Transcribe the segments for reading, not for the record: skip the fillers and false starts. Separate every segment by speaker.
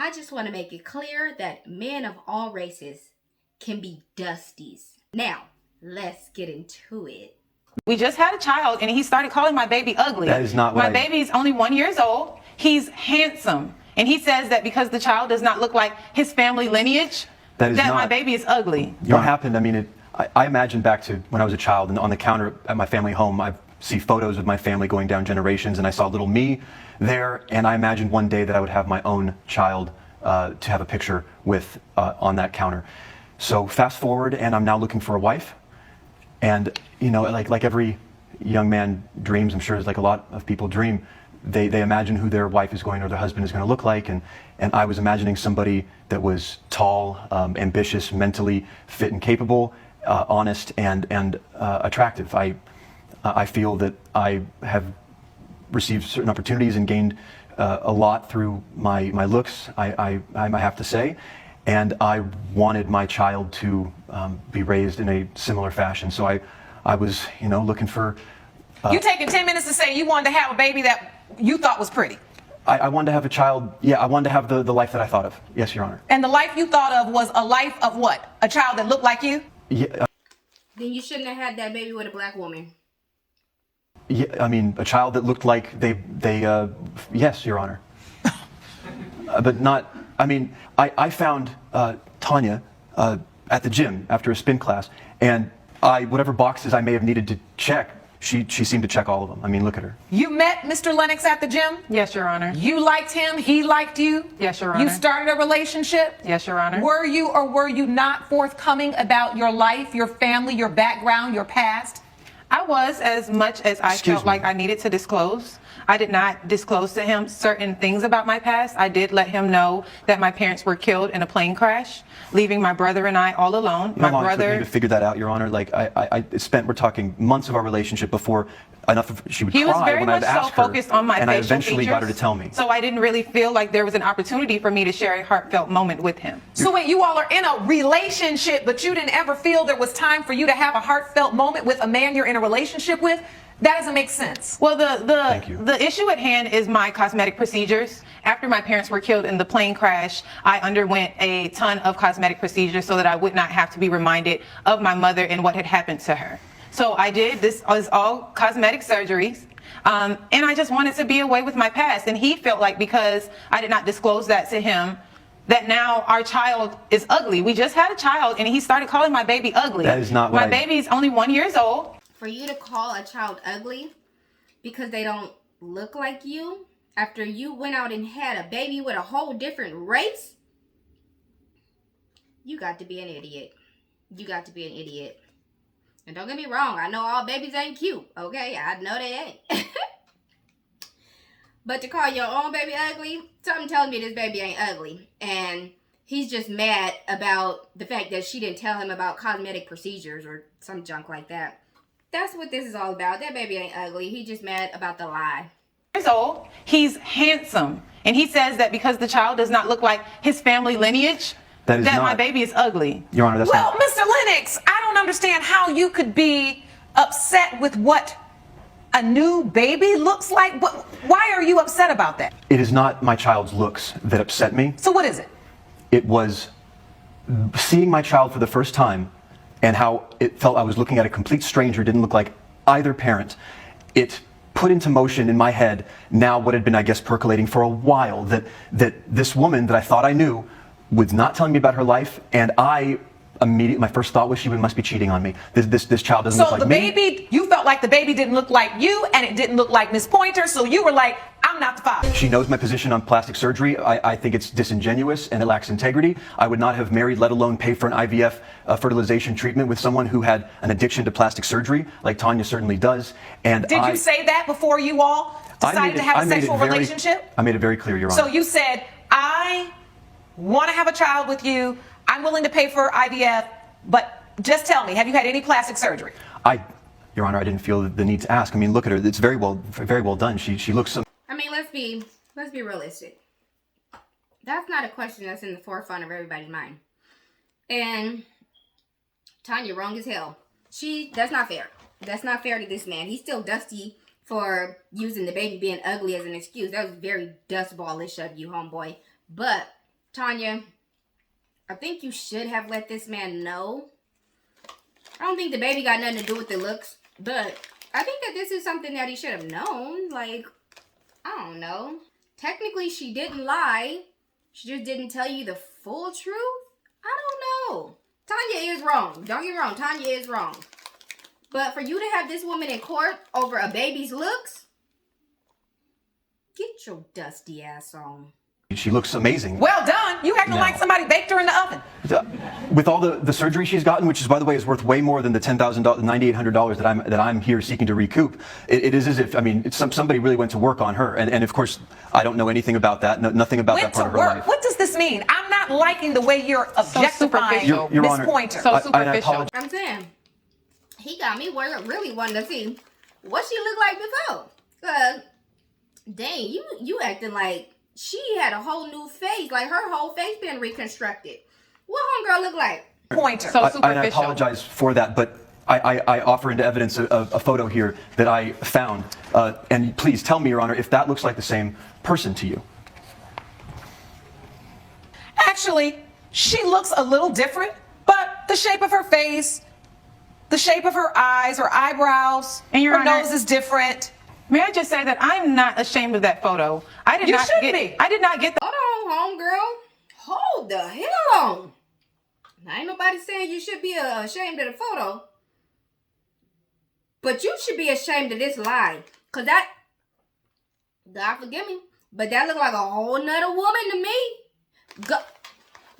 Speaker 1: I just want to make it clear that men of all races can be dusties. Now, let's get into it.
Speaker 2: We just had a child and he started calling my baby ugly.
Speaker 3: That is not what
Speaker 2: my baby's only 1 year old. He's handsome. And he says that because the child does not look like his family lineage, that my baby is ugly.
Speaker 3: What happened, I mean, I imagine back to when I was a child, and on the counter at my family home, I see photos of my family going down generations, and I saw little me there, and I imagined one day that I would have my own child to have a picture with on that counter. So fast forward, and I'm now looking for a wife. And, you know, like every young man dreams, I'm sure it's like a lot of people dream, they imagine who their wife is going or their husband is going to look like. And I was imagining somebody that was tall, ambitious, mentally fit and capable, honest and attractive. I feel that I have received certain opportunities and gained a lot through my looks, I have to say. And I wanted my child to be raised in a similar fashion. So I was, you know, looking for...
Speaker 4: You taking 10 minutes to say you wanted to have a baby that you thought was pretty?
Speaker 3: I wanted to have a child, yeah, I wanted to have the life that I thought of. Yes, Your Honor.
Speaker 4: And the life you thought of was a life of what? A child that looked like you?
Speaker 3: Yeah.
Speaker 1: Then you shouldn't have had that baby with a black woman.
Speaker 3: Yeah, I mean, a child that looked like yes, Your Honor. But not, I mean, I found Tanya at the gym after a spin class, and whatever boxes I may have needed to check, she seemed to check all of them. I mean, look at her.
Speaker 4: You met Mr. Lennox at the gym?
Speaker 2: Yes, Your Honor.
Speaker 4: You liked him, he liked you?
Speaker 2: Yes, Your Honor.
Speaker 4: You started a relationship?
Speaker 2: Yes, Your Honor.
Speaker 4: Were you or were you not forthcoming about your life, your family, your background, your past?
Speaker 2: I was, as much as I felt like I needed to disclose. I did not disclose to him certain things about my past. I did let him know that my parents were killed in a plane crash, leaving my brother and I all alone.
Speaker 3: How long it took me to figure that out, Your Honor? Like, we're talking months of our relationship before she would cry when I'd ask her,
Speaker 2: focused on my
Speaker 3: and I
Speaker 2: facial
Speaker 3: eventually got her to tell me.
Speaker 2: So I didn't really feel like there was an opportunity for me to share a heartfelt moment with him.
Speaker 4: So wait, you all are in a relationship, but you didn't ever feel there was time for you to have a heartfelt moment with a man you're in a relationship with? That doesn't make sense.
Speaker 2: Well, the issue at hand is my cosmetic procedures. After my parents were killed in the plane crash, I underwent a ton of cosmetic procedures so that I would not have to be reminded of my mother and what had happened to her. So I did. This was all cosmetic surgeries. And I just wanted to be away with my past. And he felt like because I did not disclose that to him, that now our child is ugly. We just had a child and he started calling my baby ugly.
Speaker 3: That is not what
Speaker 2: my baby's only 1 year old.
Speaker 1: For you to call a child ugly because they don't look like you after you went out and had a baby with a whole different race, you got to be an idiot. You got to be an idiot. And don't get me wrong, I know all babies ain't cute, okay? I know they ain't. But to call your own baby ugly, something tells me this baby ain't ugly. And he's just mad about the fact that she didn't tell him about cosmetic procedures or some junk like that. That's what this is all about. That baby ain't ugly. He just mad about the lie.
Speaker 2: Years old. He's handsome. And he says that because the child does not look like his family lineage, that my baby is ugly.
Speaker 3: Your Honor, that's
Speaker 4: well, Mr. Lennox, I don't understand how you could be upset with what a new baby looks like. Why are you upset about that?
Speaker 3: It is not my child's looks that upset me.
Speaker 4: So what is it?
Speaker 3: It was seeing my child for the first time and how it felt I was looking at a complete stranger, didn't look like either parent. It put into motion in my head now what had been, I guess, percolating for a while, that this woman that I thought I knew was not telling me about her life, and I immediately, my first thought was she must be cheating on me. This child doesn't look like me.
Speaker 4: So the baby, you felt like the baby didn't look like you, and it didn't look like Miss Pointer, so you were like, I'm not the father.
Speaker 3: She knows my position on plastic surgery. I think it's disingenuous and it lacks integrity. I would not have married, let alone pay for an IVF fertilization treatment with someone who had an addiction to plastic surgery, like Tanya certainly does. And
Speaker 4: did you say that before you all decided to have a sexual relationship?
Speaker 3: I made it very clear, Your Honor.
Speaker 4: So you said, I want to have a child with you. I'm willing to pay for IVF, but just tell me, have you had any plastic surgery?
Speaker 3: Your Honor, I didn't feel the need to ask. I mean, look at her. It's very well done. She looks so...
Speaker 1: I mean, let's be realistic. That's not a question that's in the forefront of everybody's mind. And Tanya, wrong as hell. That's not fair. That's not fair to this man. He's still dusty for using the baby being ugly as an excuse. That was very dustballish of you, homeboy. But Tanya, I think you should have let this man know. I don't think the baby got nothing to do with the looks, but I think that this is something that he should have known. Like, I don't know. Technically, she didn't lie. She just didn't tell you the full truth. I don't know. Tanya is wrong. Don't get me wrong. Tanya is wrong. But for you to have this woman in court over a baby's looks, get your dusty ass on.
Speaker 3: She looks amazing.
Speaker 4: Well done. You acting
Speaker 3: No.
Speaker 4: like somebody baked her in the oven.
Speaker 3: With all the surgery she's gotten, which is, by the way, is worth way more than the $10,000, $9,800 that I'm here seeking to recoup. It is as if, I mean, it's somebody really went to work on her, and of course, I don't know anything about that. Nothing about
Speaker 4: Went
Speaker 3: that part
Speaker 4: to
Speaker 3: of her
Speaker 4: work.
Speaker 3: life.
Speaker 4: What does this mean? I'm not liking the way you're objectifying
Speaker 2: superficial.
Speaker 3: Your
Speaker 4: Miss
Speaker 3: Honor,
Speaker 4: Pointer.
Speaker 2: So
Speaker 3: I
Speaker 2: superficial.
Speaker 3: apologize.
Speaker 1: I'm saying, he got me really wanting to see what she looked like before. Dang, you acting like she had a whole new face, like her whole face been reconstructed. What homegirl look like?
Speaker 4: Pointer.
Speaker 2: So
Speaker 3: I
Speaker 2: superficial.
Speaker 3: apologize for that, but I offer into evidence a photo here that I found. And please tell me, Your Honor, if that looks like the same person to you.
Speaker 4: Actually, she looks a little different, but the shape of her face, the shape of her eyes, her eyebrows,
Speaker 2: And Your
Speaker 4: her
Speaker 2: Honor-
Speaker 4: nose is different.
Speaker 2: May I just say that I'm not ashamed of that photo. I did
Speaker 4: You
Speaker 2: not
Speaker 4: should
Speaker 2: get.
Speaker 4: be.
Speaker 2: I did not get the.
Speaker 1: Hold on, homegirl. Hold the hell on. Now, ain't nobody saying you should be ashamed of the photo. But you should be ashamed of this lie. Because that, God forgive me, but that looked like a whole nother woman to me.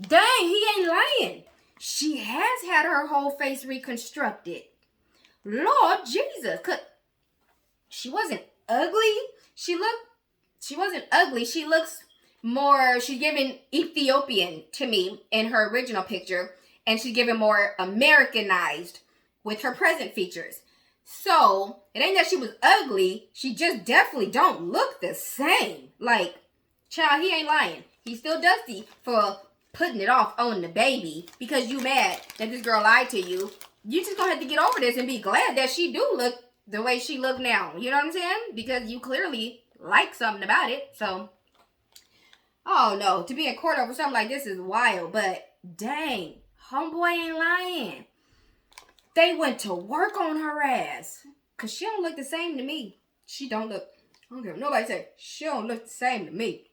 Speaker 1: Dang, he ain't lying. She has had her whole face reconstructed. Lord Jesus. She wasn't ugly. She wasn't ugly. She looks more, she's giving Ethiopian to me in her original picture. And she's giving more Americanized with her present features. So, it ain't that she was ugly. She just definitely don't look the same. Like, child, he ain't lying. He's still dusty for putting it off on the baby because you mad that this girl lied to you. You just gonna have to get over this and be glad that she do look the way she look now. You know what I'm saying? Because you clearly like something about it. So, oh no, to be in court over something like this is wild. But dang, homeboy ain't lying. They went to work on her ass. Because she don't look the same to me. She don't look, I don't care what nobody say, she don't look the same to me.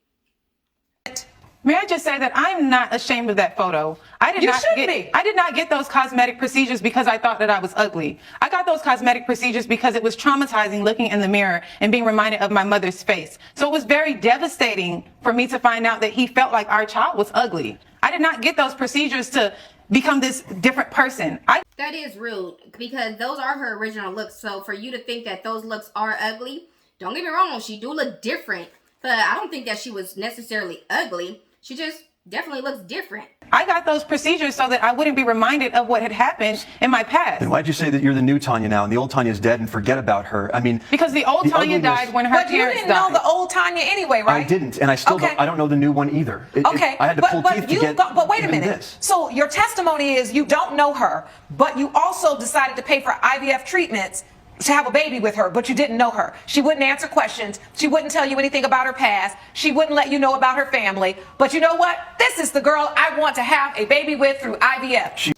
Speaker 2: May I just say that I'm not ashamed of that photo.
Speaker 4: You should be.
Speaker 2: I did not get those cosmetic procedures because I thought that I was ugly. I got those cosmetic procedures because it was traumatizing looking in the mirror and being reminded of my mother's face. So it was very devastating for me to find out that he felt like our child was ugly. I did not get those procedures to become this different person.
Speaker 1: That is rude because those are her original looks. So for you to think that those looks are ugly, don't get me wrong, she do look different. But I don't think that she was necessarily ugly. She just definitely looks different.
Speaker 2: I got those procedures so that I wouldn't be reminded of what had happened in my past.
Speaker 3: Then why'd you say that you're the new Tanya now and the old Tanya's dead and forget about her? I mean,
Speaker 2: Because the old Tanya
Speaker 3: ugliness-
Speaker 2: died when her
Speaker 4: But you
Speaker 2: parents
Speaker 4: didn't
Speaker 2: died.
Speaker 4: know the old Tanya anyway, right?
Speaker 3: I didn't, and I still
Speaker 4: Okay.
Speaker 3: don't. I don't know the new one either.
Speaker 4: Okay,
Speaker 3: I had to pull teeth to get.
Speaker 4: but wait a
Speaker 3: even
Speaker 4: minute.
Speaker 3: This.
Speaker 4: So your testimony is you don't know her, but you also decided to pay for IVF treatments to have a baby with her, but you didn't know her. She wouldn't answer questions. She wouldn't tell you anything about her past. She wouldn't let you know about her family. But you know what? This is the girl I want to have a baby with through IVF.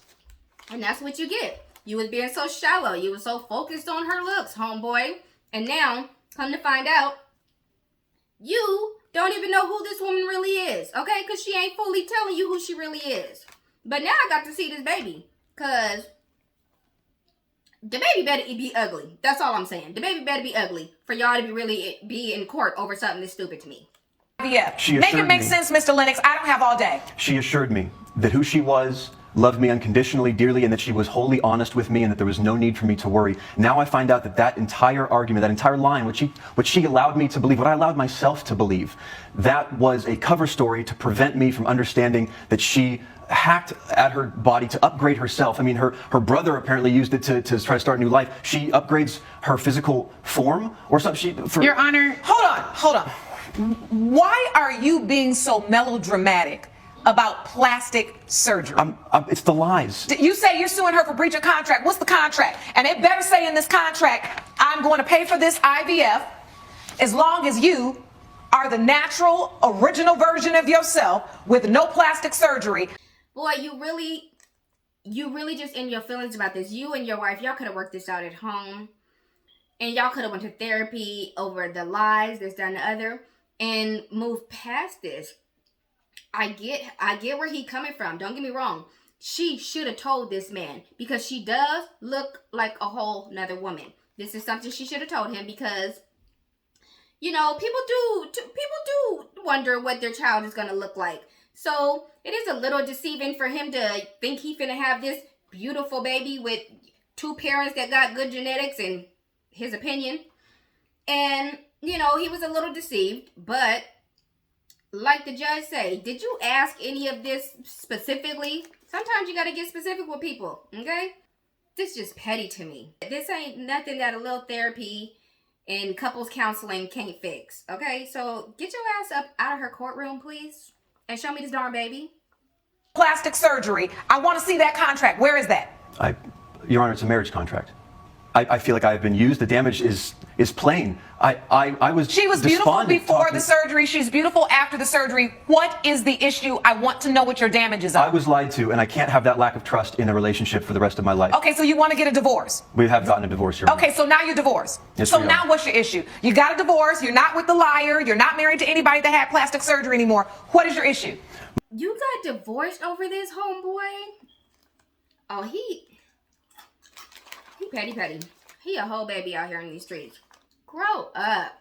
Speaker 1: And that's what you get. You was being so shallow. You was so focused on her looks, homeboy. And now, come to find out, you don't even know who this woman really is, okay? Because she ain't fully telling you who she really is. But now I got to see this baby. Because the baby better be ugly. That's all I'm saying. The baby better be ugly for y'all to be in court over something that's stupid to me.
Speaker 4: IVF.
Speaker 3: She
Speaker 4: Make it
Speaker 3: assured
Speaker 4: make
Speaker 3: me.
Speaker 4: sense, Mr. Lennox. I don't have all day.
Speaker 3: She assured me that who she was loved me unconditionally, dearly, and that she was wholly honest with me and that there was no need for me to worry. Now I find out that that entire argument, that entire line, what she allowed me to believe, what I allowed myself to believe, that was a cover story to prevent me from understanding that she hacked at her body to upgrade herself. I mean, her brother apparently used it to try to start a new life. She upgrades her physical form or something.
Speaker 2: Your Honor,
Speaker 4: Hold on. Why are you being so melodramatic about plastic surgery?
Speaker 3: It's the lies.
Speaker 4: You say you're suing her for breach of contract. What's the contract? And it better say in this contract, I'm going to pay for this IVF as long as you are the natural, original version of yourself with no plastic surgery.
Speaker 1: Boy, you really just in your feelings about this. You and your wife, y'all could have worked this out at home. And y'all could have went to therapy over the lies, this, that, and the other, and moved past this. I get where he coming from. Don't get me wrong. She should have told this man, because she does look like a whole nother woman. This is something she should have told him, because, you know, people do wonder what their child is going to look like. So it is a little deceiving for him to think he finna have this beautiful baby with two parents that got good genetics and his opinion. And, you know, he was a little deceived, but like the judge say, did you ask any of this specifically? Sometimes you got to get specific with people, okay? This is just petty to me. This ain't nothing that a little therapy and couples counseling can't fix, okay? So get your ass up out of her courtroom, please, and show me this darn baby.
Speaker 4: Plastic surgery. I want to see that contract. Where is that?
Speaker 3: Your Honor, it's a marriage contract. I feel like I've been used. The damage is plain. I was
Speaker 4: She was beautiful
Speaker 3: despondent
Speaker 4: before
Speaker 3: talking-
Speaker 4: the surgery. She's beautiful after the surgery. What is the issue? I want to know what your damages are.
Speaker 3: I was lied to, and I can't have that lack of trust in a relationship for the rest of my life.
Speaker 4: Okay, so you want to get a divorce.
Speaker 3: We have gotten a divorce, Your Honor.
Speaker 4: Okay, so now you're divorced.
Speaker 3: Yes,
Speaker 4: so
Speaker 3: we are.
Speaker 4: now what's your issue? You got a divorce. You're not with the liar. You're not married to anybody that had plastic surgery anymore. What is your issue?
Speaker 1: You got divorced over this, homeboy? Oh, he petty. He a whole baby out here in these streets. Grow up.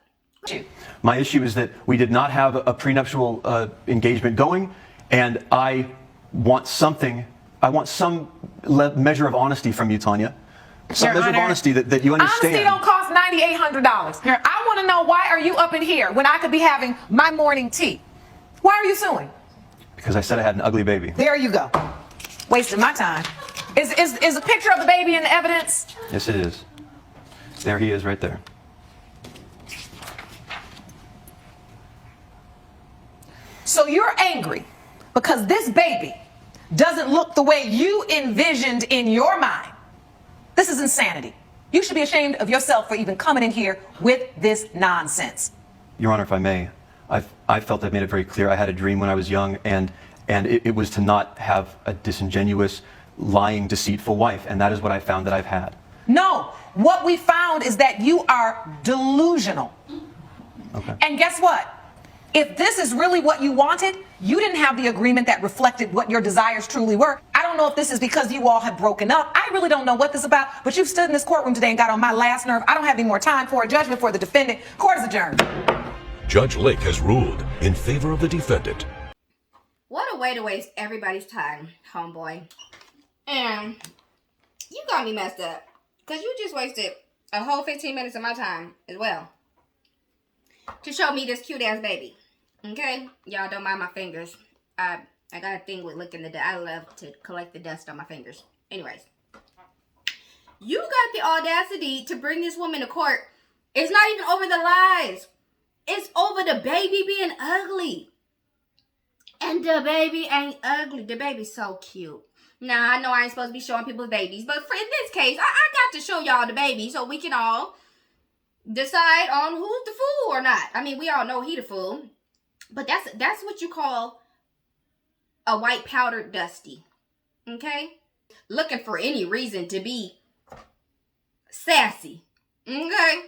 Speaker 3: My issue is that we did not have a prenuptial engagement going, and I want some measure of honesty from you, Tanya. Some
Speaker 2: Your
Speaker 3: measure of
Speaker 2: Honor,
Speaker 3: honesty that you understand.
Speaker 4: Honesty don't cost $9,800.
Speaker 2: Here.
Speaker 4: I want to know, why are you up in here when I could be having my morning tea? Why are you suing?
Speaker 3: Because I said I had an ugly baby.
Speaker 4: There you go. Wasting my time. Is a picture of the baby in the evidence?
Speaker 3: Yes, it is. There he is right there.
Speaker 4: So you're angry because this baby doesn't look the way you envisioned in your mind. This is insanity. You should be ashamed of yourself for even coming in here with this nonsense.
Speaker 3: Your Honor, if I may, I felt I made it very clear. I had a dream when I was young, and it was to not have a disingenuous, lying, deceitful wife, and that is what I found that I've had.
Speaker 4: No, what we found is that you are delusional.
Speaker 3: Okay.
Speaker 4: And guess what? If this is really what you wanted, you didn't have the agreement that reflected what your desires truly were. I don't know if this is because you all have broken up. I really don't know what this is about, but you've stood in this courtroom today and got on my last nerve. I don't have any more time for a judgment for the defendant. Court is adjourned.
Speaker 5: Judge Lake has ruled in favor of the defendant.
Speaker 1: What a way to waste everybody's time, homeboy. And you got me messed up, because you just wasted a whole 15 minutes of my time as well to show me this cute ass baby. Okay? Y'all don't mind my fingers. I got a thing with licking the dust. I love to collect the dust on my fingers. Anyways. You got the audacity to bring this woman to court. It's not even over the lies. It's over the baby being ugly. And the baby ain't ugly. The baby's so cute. Now, I know I ain't supposed to be showing people babies, but for in this case, I got to show y'all the baby so we can all decide on who's the fool or not. I mean, we all know he the fool, but that's what you call a white powdered dusty, okay? Looking for any reason to be sassy, okay?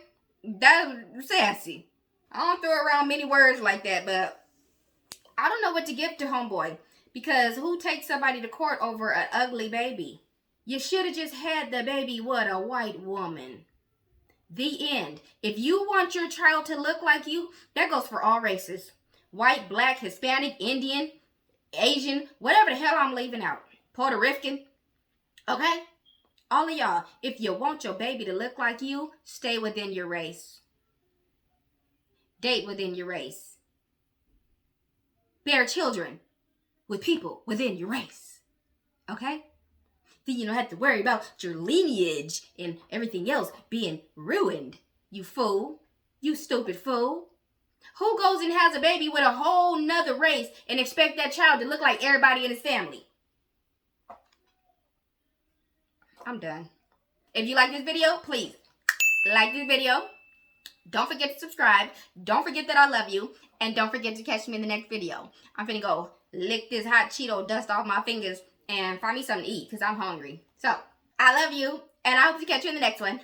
Speaker 1: That's sassy. I don't throw around many words like that, but I don't know what to give to homeboy. Because who takes somebody to court over an ugly baby? You should have just had the baby with a white woman. The end. If you want your child to look like you, that goes for all races. White, black, Hispanic, Indian, Asian, whatever the hell I'm leaving out. Puerto Rican. Okay? All of y'all, if you want your baby to look like you, stay within your race. Date within your race. Bear children with people within your race. Okay? Then you don't have to worry about your lineage and everything else being ruined. You fool. You stupid fool. Who goes and has a baby with a whole nother race and expect that child to look like everybody in his family? I'm done. If you like this video, please like this video. Don't forget to subscribe. Don't forget that I love you. And don't forget to catch me in the next video. I'm finna go lick this hot Cheeto dust off my fingers and find me something to eat because I'm hungry. So, I love you, and I hope to catch you in the next one.